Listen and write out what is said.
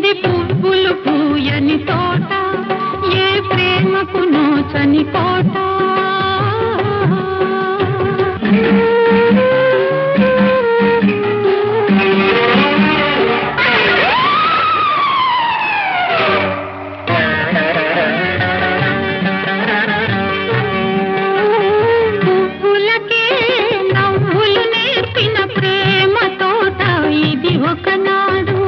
ఇది పువ్వులు పూయని తోట, ఏ ప్రేమకు నోచని కోట. పువ్వులకే నవ్వులు నేర్పిన ప్రేమ తోట ఇది ఒకనాడు.